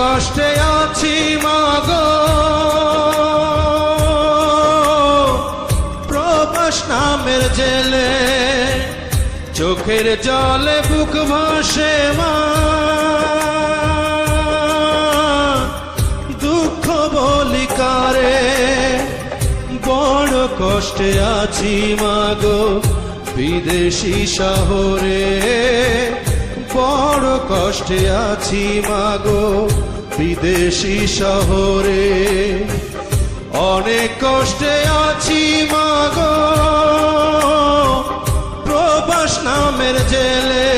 কষ্টে আছি মাগো, প্রবাস নামের জেলে, চোখের জলে বুক ভাসে মা, দুঃখ বলি কারে, বড় কষ্টে আছি মাগো, বিদেশি শহরে, বড় কষ্টে আছি মাগো, বিদেশি শহরে, অনেক কষ্টে আছি মাগো, প্রবাস নামের জেলে,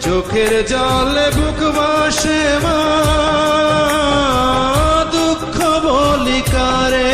চোখের জলে বুক ভাসে মা, দুঃখ বলি কারে।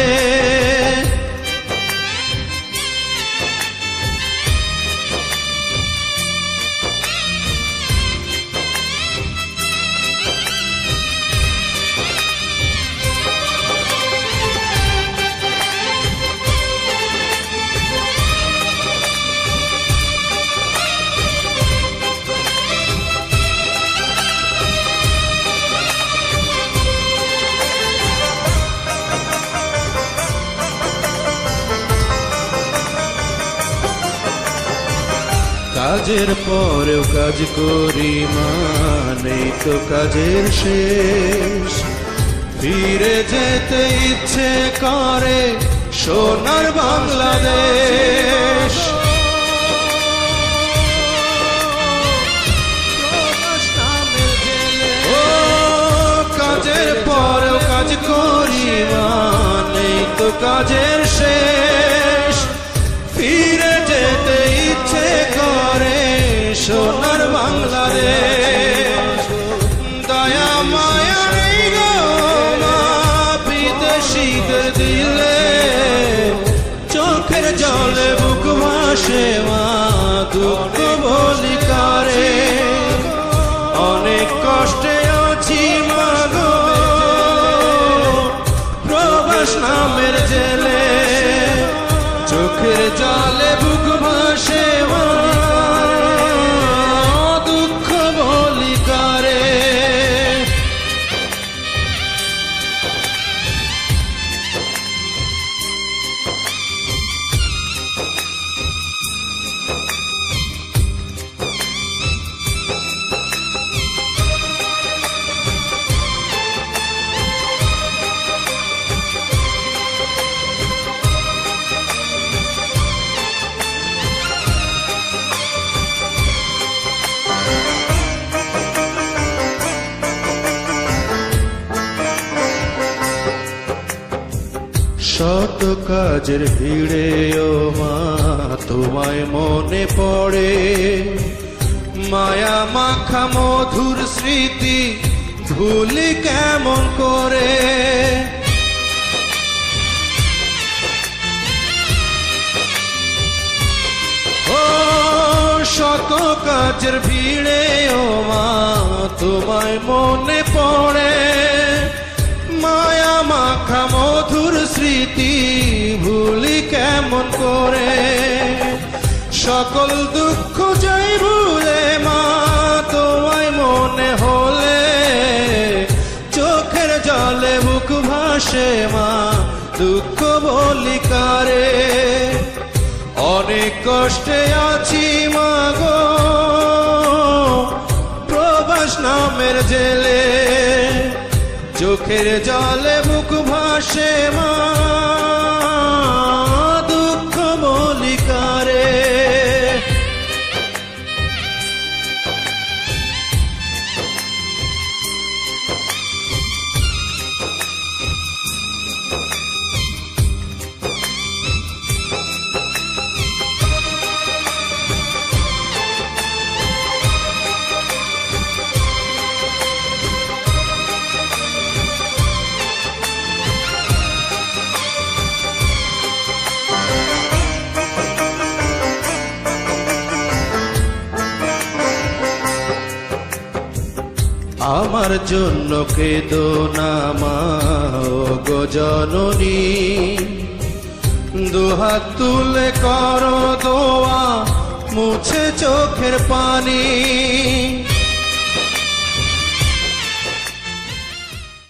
কাজের পরেও কাজ করি মা, নেই তো কাজের শেষ, ফিরে যেতে ইচ্ছে করে সোনার বাংলাদেশ। ও কাজের পরেও কাজ করি মা, নেই তো কাজের শেষ, ফিরে যেতে ইচ্ছে করে সোনার বাংলাদেশ। দয়া মায়া নেই গো মা বিদেশিদের দিলে, চোখের জলে বুক ভাসে মা, দুঃখ বলি কারে, অনেক কষ্টে আছি মাগো, প্রবাস নামের জেলে, চোখের জলে বুক ভাসে মা, দুঃখ বলি কারে। শত কাজের ভিড়ে ও মা তোমায় মনে পড়ে, মায়া মাখা মধুর স্মৃতি ভুলি কেমন করে। ও শত কাজের ভিড়ে ও মা তোমায় মনে পড়ে, মায়া মাখা মধুর স্মৃতি ভুলি কেমন করে। সকল দুঃখ যাই ভুলে মা তোমায় মনে হলে, চোখের জলে বুক ভাসে মা, দুঃখ বলি কারে, অনেক কষ্টে আছি মাগো, প্রবাস নামের জেলে, চোখের জলে বুক ভাসে মা, দুঃখ বলি কারে। আমার জন্য কেঁদো না মা গো জননী, দুহাত তুলে করো দোয়া মুছে চোখের পানি।